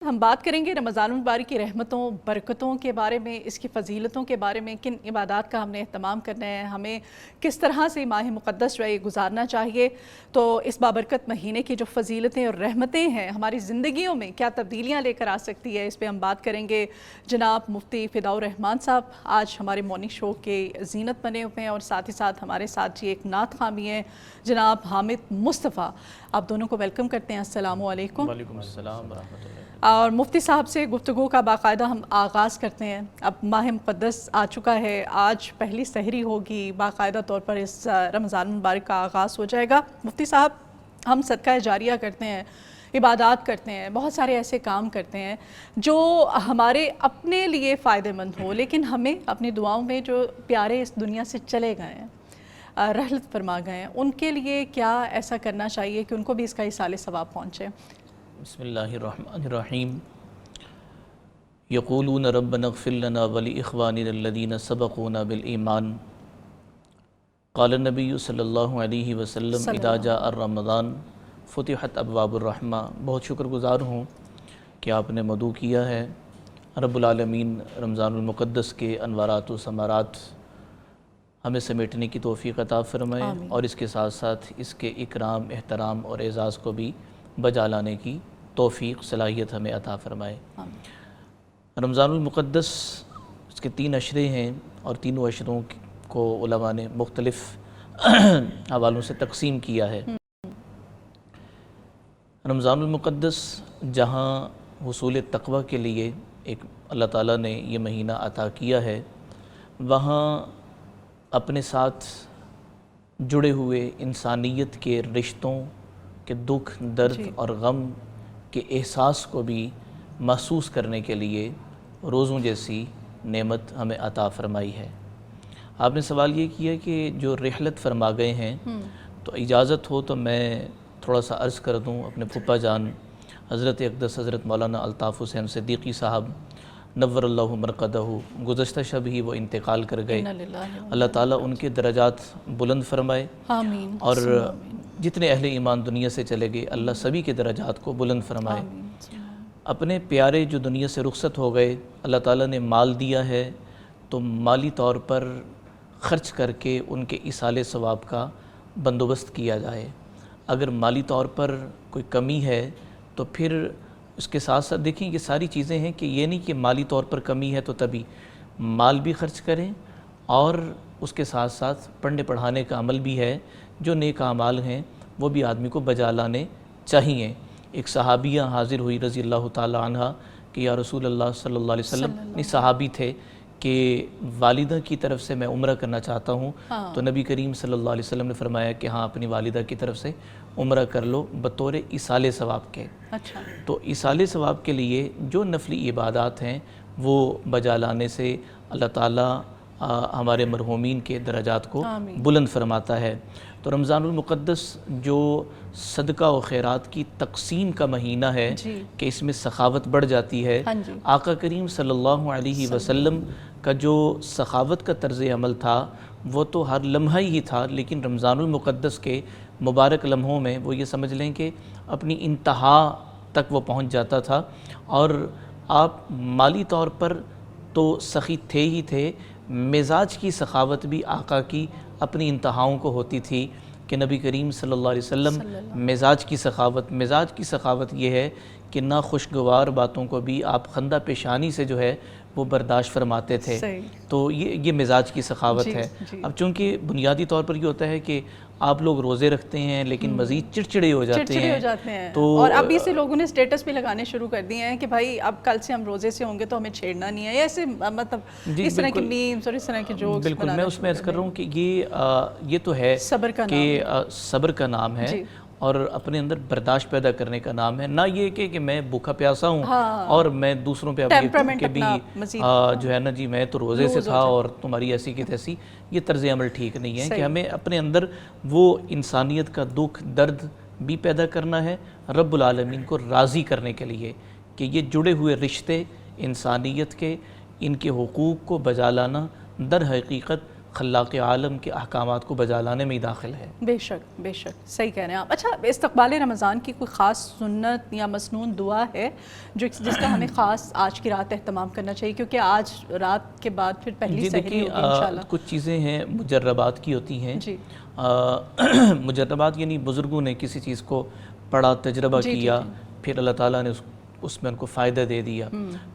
ہم بات کریں گے رمضان المبارک کی رحمتوں برکتوں کے بارے میں، اس کی فضیلتوں کے بارے میں، کن عبادات کا ہم نے اہتمام کرنا ہے، ہمیں کس طرح سے ماہ مقدس جو ہے گزارنا چاہیے۔ تو اس بابرکت مہینے کی جو فضیلتیں اور رحمتیں ہیں ہماری زندگیوں میں کیا تبدیلیاں لے کر آ سکتی ہے، اس پہ ہم بات کریں گے۔ جناب مفتی فداء الرحمان صاحب آج ہمارے مارننگ شو کے زینت بنے ہوئے ہیں، اور ساتھ ہی ساتھ ہمارے ساتھ ایک نعت خوان بھی ہیں جناب حامد مصطفیٰ۔ آپ دونوں کو ویلکم کرتے ہیں۔ السلام علیکم۔ وعلیکم السلام ورحمۃ اللہ۔ اور مفتی صاحب سے گفتگو کا باقاعدہ ہم آغاز کرتے ہیں۔ اب ماہ مقدس آ چکا ہے، آج پہلی سحری ہوگی، باقاعدہ طور پر اس رمضان المبارک کا آغاز ہو جائے گا۔ مفتی صاحب، ہم صدقہ جاریہ کرتے ہیں، عبادات کرتے ہیں، بہت سارے ایسے کام کرتے ہیں جو ہمارے اپنے لیے فائدہ مند ہو، لیکن ہمیں اپنی دعاؤں میں جو پیارے اس دنیا سے چلے گئے ہیں، رحلت فرما گئے ہیں، ان کے لیے کیا ایسا کرنا چاہیے کہ ان کو بھی اس کا ایصال ثواب پہنچے؟ بسم اللہ الرحمن الرحیم۔ یقولون ربنا اغفر لنا ولإخواننا الذین سبقونا بالایمان، قال النبی صلی اللہ علیہ وسلم اذا جاء الرمضان فتحت ابواب الرحمہ۔ بہت شکر گزار ہوں کہ آپ نے مدعو کیا ہے۔ رب العالمین رمضان المقدس کے انوارات و ثمرات ہمیں سمیٹنے کی توفیق عطا فرمائے، اور اس کے ساتھ ساتھ اس کے اکرام، احترام اور اعزاز کو بھی بجا لانے کی توفیق، صلاحیت ہمیں عطا فرمائے۔ رمضان المقدس اس کے 3 اشرے ہیں، اور تینوں اشروں کو علماء نے مختلف حوالوں سے تقسیم کیا ہے۔ رمضان المقدس جہاں حصول تقوی کے لیے ایک اللہ تعالیٰ نے یہ مہینہ عطا کیا ہے، وہاں اپنے ساتھ جڑے ہوئے انسانیت کے رشتوں کے دکھ، درد اور غم کے احساس کو بھی محسوس کرنے کے لیے روزوں جیسی نعمت ہمیں عطا فرمائی ہے۔ آپ نے سوال یہ کیا کہ جو رحلت فرما گئے ہیں، تو اجازت ہو تو میں تھوڑا سا عرض کر دوں۔ اپنے پھپھا جان حضرت اقدس حضرت مولانا الطاف حسین صدیقی صاحب نور اللہ مرقدہ، گزشتہ شب ہی وہ انتقال کر گئے۔ اللہ تعالیٰ ان کے درجات بلند فرمائے، اور جتنے اہل ایمان دنیا سے چلے گئے اللہ سبھی کے درجات کو بلند فرمائے۔ اپنے پیارے جو دنیا سے رخصت ہو گئے، اللہ تعالیٰ نے مال دیا ہے تو مالی طور پر خرچ کر کے ان کے ایصال ثواب کا بندوبست کیا جائے۔ اگر مالی طور پر کوئی کمی ہے تو پھر اس کے ساتھ ساتھ دیکھیں یہ ساری چیزیں ہیں کہ یہ نہیں کہ مالی طور پر کمی ہے تو تبھی مال بھی خرچ کریں، اور اس کے ساتھ ساتھ پڑھنے پڑھانے کا عمل بھی ہے۔ جو نیک اعمال ہیں وہ بھی آدمی کو بجا لانے چاہیے۔ ایک صحابیہ حاضر ہوئی رضی اللہ تعالی عنہ کہ یا رسول اللہ صلی اللہ علیہ وسلم، صحابی تھے، کہ والدہ کی طرف سے میں عمرہ کرنا چاہتا ہوں۔ تو نبی کریم صلی اللہ علیہ وسلم نے فرمایا کہ ہاں، اپنی والدہ کی طرف سے عمرہ کر لو بطور ایصال ثواب کے۔ تو ایصال ثواب کے لیے جو نفلی عبادات ہیں وہ بجا لانے سے اللہ تعالیٰ ہمارے مرحومین کے درجات کو بلند فرماتا ہے۔ تو رمضان المقدس جو صدقہ و خیرات کی تقسیم کا مہینہ ہے کہ اس میں سخاوت بڑھ جاتی ہے۔ آقا کریم صلی اللہ علیہ وسلم کا جو سخاوت کا طرز عمل تھا وہ تو ہر لمحہ ہی تھا، لیکن رمضان المقدس کے مبارک لمحوں میں وہ یہ سمجھ لیں کہ اپنی انتہا تک وہ پہنچ جاتا تھا۔ اور آپ مالی طور پر تو سخی تھے ہی تھے، مزاج کی سخاوت بھی آقا کی اپنی انتہاؤں کو ہوتی تھی کہ نبی کریم صلی اللہ علیہ وسلم مزاج کی سخاوت یہ ہے کہ ناخوشگوار باتوں کو بھی آپ خندہ پیشانی سے جو ہے وہ برداشت فرماتے تھے۔ تو یہ مزاج کی سخاوت ہے۔ اب چونکہ بنیادی طور پر یہ ہوتا ہے کہ آپ لوگ روزے رکھتے ہیں لیکن مزید چڑچڑے ہو جاتے ہیں، تو اور ابھی سے لوگوں نے سٹیٹس بھی لگانے شروع کر دیے ہیں کہ بھائی اب کل سے ہم روزے سے ہوں گے تو ہمیں چھیڑنا نہیں ہے، ایسے مطلب اس طرح کی میمز اور اس طرح کے جوکس۔ بالکل، میں اس میں عرض کر رہا ہوں کہ یہ تو ہے کہ صبر کا نام ہے، اور اپنے اندر برداشت پیدا کرنے کا نام ہے، نہ یہ کہ میں بھوکا پیاسا ہوں اور میں دوسروں پہ اب کہ بھی جو ہے نا جی میں تو روزے سے تھا اور تمہاری ایسی کی تیسی۔ یہ طرز عمل ٹھیک نہیں ہے کہ ہمیں اپنے اندر وہ انسانیت کا دکھ، درد بھی پیدا کرنا ہے رب العالمین کو راضی کرنے کے لیے، کہ یہ جڑے ہوئے رشتے انسانیت کے، ان کے حقوق کو بجا لانا در حقیقت خلاق عالم کے احکامات کو بجا لانے میں ہی داخل ہے۔ بے شک بے شک، صحیح کہہ رہے ہیں آپ۔ اچھا، استقبال رمضان کی کوئی خاص سنت یا مسنون دعا ہے جس کا ہمیں خاص آج کی رات اہتمام کرنا چاہیے، کیونکہ آج رات کے بعد پھر پہلی سحری ہوگی انشاءاللہ؟ کچھ چیزیں ہیں مجربات کی ہوتی ہیں جی مجربات یعنی بزرگوں نے کسی چیز کو پڑھا، تجربہ کیا، پھر اللہ تعالیٰ نے اس میں ان کو فائدہ دے دیا۔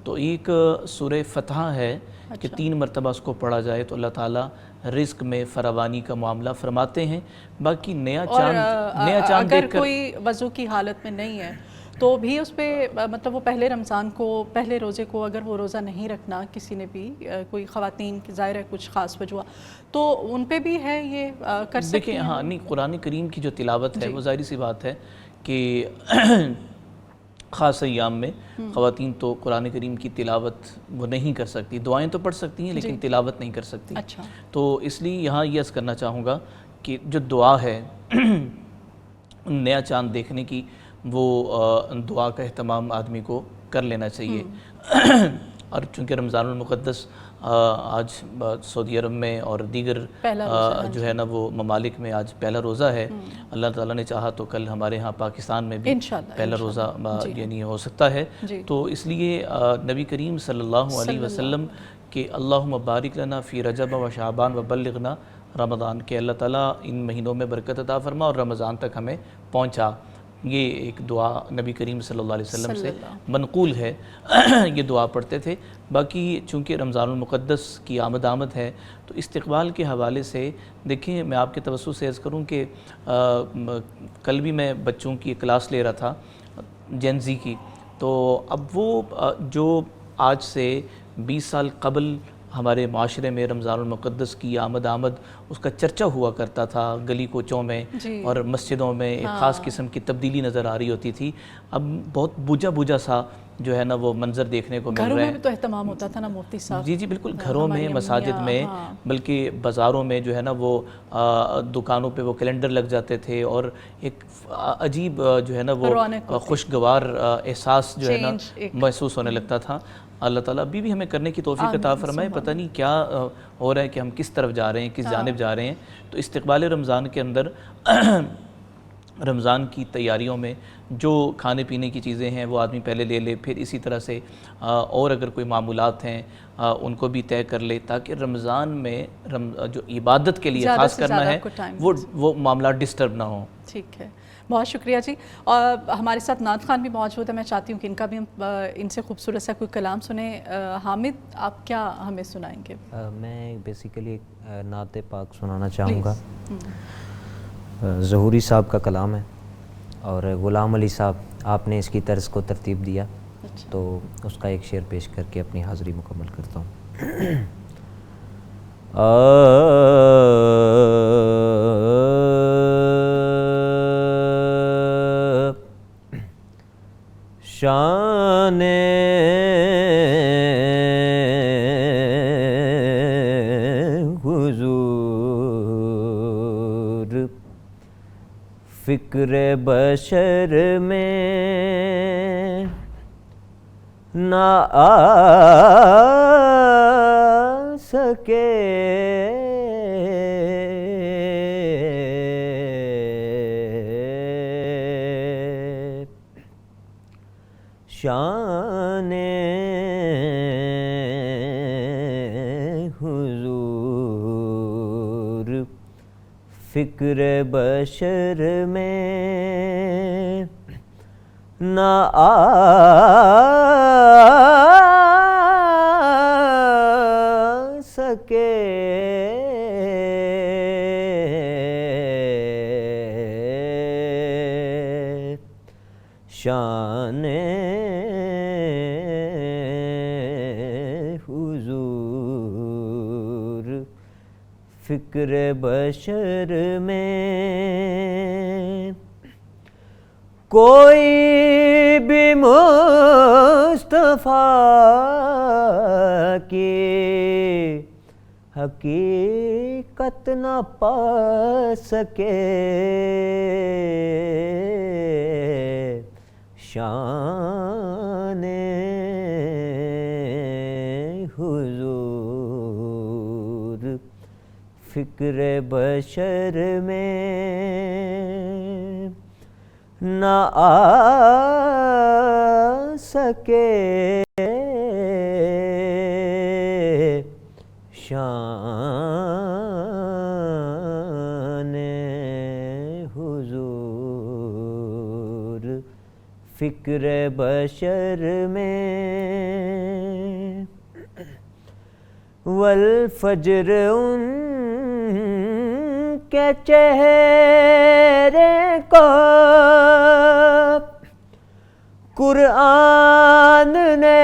تو ایک سورہ فتح ہے کہ 3 مرتبہ اس کو پڑھا جائے تو اللہ تعالیٰ رزق میں فراوانی کا معاملہ فرماتے ہیں۔ باقی نیا چاند اگر کوئی وضو کی حالت میں نہیں ہے تو بھی اس پہ مطلب وہ پہلے رمضان کو، پہلے روزے کو اگر وہ روزہ نہیں رکھنا کسی نے بھی، کوئی خواتین کی ظاہر ہے کچھ خاص وجہ تو ان پہ بھی ہے یہ کر سکتے ہیں؟ دیکھیں ہاں، نہیں، قرآن کریم کی جو تلاوت ہے وہ ظاہری سی بات ہے کہ خاص ایام میں خواتین تو قرآن کریم کی تلاوت وہ نہیں کر سکتی، دعائیں تو پڑھ سکتی ہیں لیکن تلاوت نہیں کر سکتی۔ اچھا، تو اس لیے یہاں یہ عرض کرنا چاہوں گا کہ جو دعا ہے نیا چاند دیکھنے کی، وہ دعا کا اہتمام آدمی کو کر لینا چاہیے۔ اور چونکہ رمضان المقدس آج سعودی عرب میں اور دیگر جو ہے نا وہ ممالک میں آج پہلا روزہ ہے، اللہ تعالیٰ نے چاہا تو کل ہمارے ہاں پاکستان میں بھی پہلا روزہ یعنی ہو سکتا ہے۔ تو اس لیے نبی کریم صلی اللہ علیہ وسلم کہ اللہم بارک لنا فی رجب و شعبان و بلغنا رمضان، کہ اللہ تعالیٰ ان مہینوں میں برکت عطا فرما اور رمضان تک ہمیں پہنچا، یہ ایک دعا نبی کریم صلی اللہ علیہ وسلم سے منقول ہے، یہ دعا پڑھتے تھے۔ باقی چونکہ رمضان المقدس کی آمد ہے تو استقبال کے حوالے سے دیکھیں، میں آپ کے توسط سے عرض کروں کہ کل بھی میں بچوں کی کلاس لے رہا تھا جین زی کی، تو اب وہ جو آج سے 20 سال قبل ہمارے معاشرے میں رمضان المقدس کی آمد اس کا چرچا ہوا کرتا تھا، گلی کوچوں میں اور مسجدوں میں ایک خاص قسم کی تبدیلی نظر آ رہی ہوتی تھی، اب بہت بوجھا سا جو ہے نا وہ منظر دیکھنے کو مل رہا ہے۔ گھروں میں بھی تو اہتمام ہوتا تھا نا مفتی صاحب؟ جی بالکل، گھروں میں، مساجد میں، بلکہ بازاروں میں جو ہے نا وہ دکانوں پہ وہ کیلنڈر لگ جاتے تھے اور ایک عجیب جو ہے نا وہ خوشگوار احساس جو ہے نا محسوس ہونے لگتا تھا۔ اللہ تعالیٰ ابھی بھی ہمیں کرنے کی توفیق عطا فرمائے، پتہ نہیں کیا ہو رہا ہے کہ ہم کس طرف جا رہے ہیں، کس جانب جا رہے ہیں۔ تو استقبال رمضان کے اندر رمضان کی تیاریوں میں جو کھانے پینے کی چیزیں ہیں وہ آدمی پہلے لے لے، پھر اسی طرح سے اور اگر کوئی معمولات ہیں ان کو بھی طے کر لے، تاکہ رمضان میں جو عبادت کے لیے خاص کرنا ہے وہ معاملات ڈسٹرب نہ ہوں۔ ٹھیک ہے، بہت شکریہ جی۔ اور ہمارے ساتھ نعت خان بھی موجود ہے، میں چاہتی ہوں کہ ان کا بھی ہم ان سے خوبصورت سا کوئی کلام سنیں۔ حامد، آپ کیا ہمیں سنائیں گے؟ میں بیسیکلی نعت پاک سنانا چاہوں گا۔ ظہوری صاحب کا کلام ہے اور غلام علی صاحب آپ نے اس کی طرز کو ترتیب دیا، تو اس کا ایک شعر پیش کر کے اپنی حاضری مکمل کرتا ہوں۔ شان حضور فکر بشر میں نہ آ سکے، شان حضور فکر بشر میں نہ آ سکے، شان حضور فکر بشر میں کوئی بھی مصطفیٰ کی حقیقت نہ پا سکے، شان حضور فکر بشر میں نہ آ سکے شان حضور، فکر بشر میں والفجر ان کے چہرے کو قرآن نے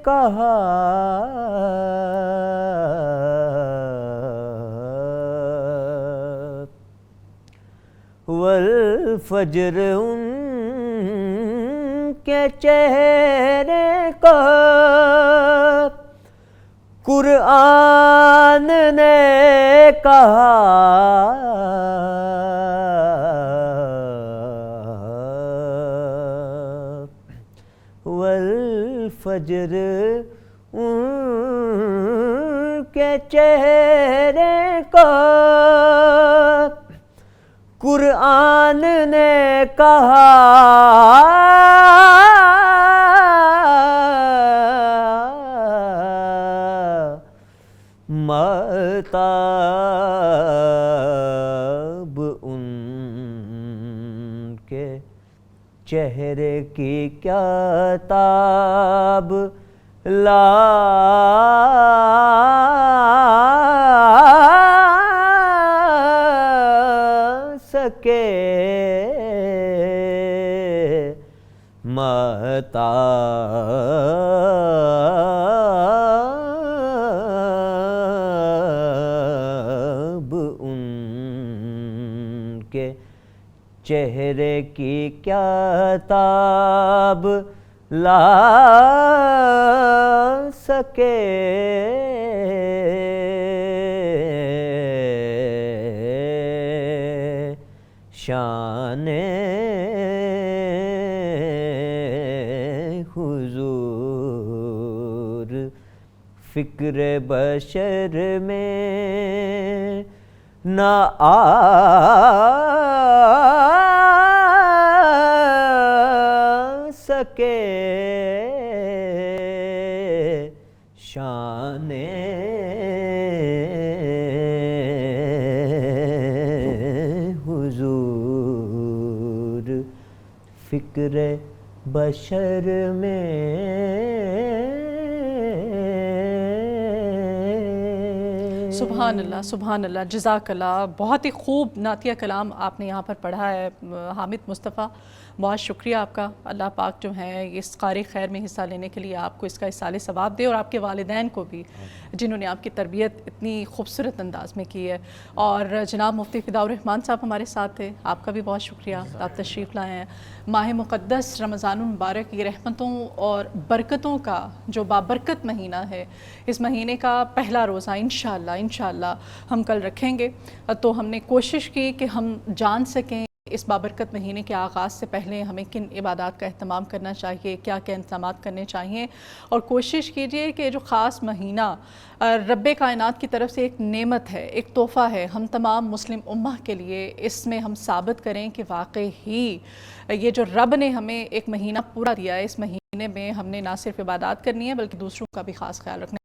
کہا والفجر ان کے چہرے کو قرآن نے کہا والفجر ان کے چہرے کو قرآن نے کہا مہتاب ان کے چہرے کی کیا تاب لا سکے مہتاب ان کے چہرے کی کیا تاب لا سکے شان حضور، فکر بشر میں نہ آ سکے شان حضور، فکر بشر میں سبحان اللہ سبحان اللہ، جزاک اللہ، بہت ہی خوب نعتیہ کلام آپ نے یہاں پر پڑھا ہے حامد مصطفیٰ، بہت شکریہ آپ کا۔ اللہ پاک جو ہے اس قاری خیر میں حصہ لینے کے لیے آپ کو اس کا اصالِ ثواب دے، اور آپ کے والدین کو بھی جنہوں نے آپ کی تربیت اتنی خوبصورت انداز میں کی ہے۔ اور جناب مفتی فداء الرحمان صاحب ہمارے ساتھ تھے، آپ کا بھی بہت شکریہ، آپ تشریف لائے ہیں۔ ماہ مقدس رمضان المبارک یہ رحمتوں اور برکتوں کا جو بابرکت مہینہ ہے، اس مہینے کا پہلا روزہ انشاءاللہ ہم کل رکھیں گے۔ تو ہم نے کوشش کی کہ ہم جان سکیں اس بابرکت مہینے کے آغاز سے پہلے ہمیں کن عبادات کا اہتمام کرنا چاہیے، کیا کیا انتظامات کرنے چاہیے، اور کوشش کیجئے کہ جو خاص مہینہ رب کائنات کی طرف سے ایک نعمت ہے، ایک تحفہ ہے ہم تمام مسلم امہ کے لیے، اس میں ہم ثابت کریں کہ واقعی ہی یہ جو رب نے ہمیں ایک مہینہ پورا دیا ہے، اس مہینے میں ہم نے نہ صرف عبادات کرنی ہے بلکہ دوسروں کا بھی خاص خیال رکھنا ہے۔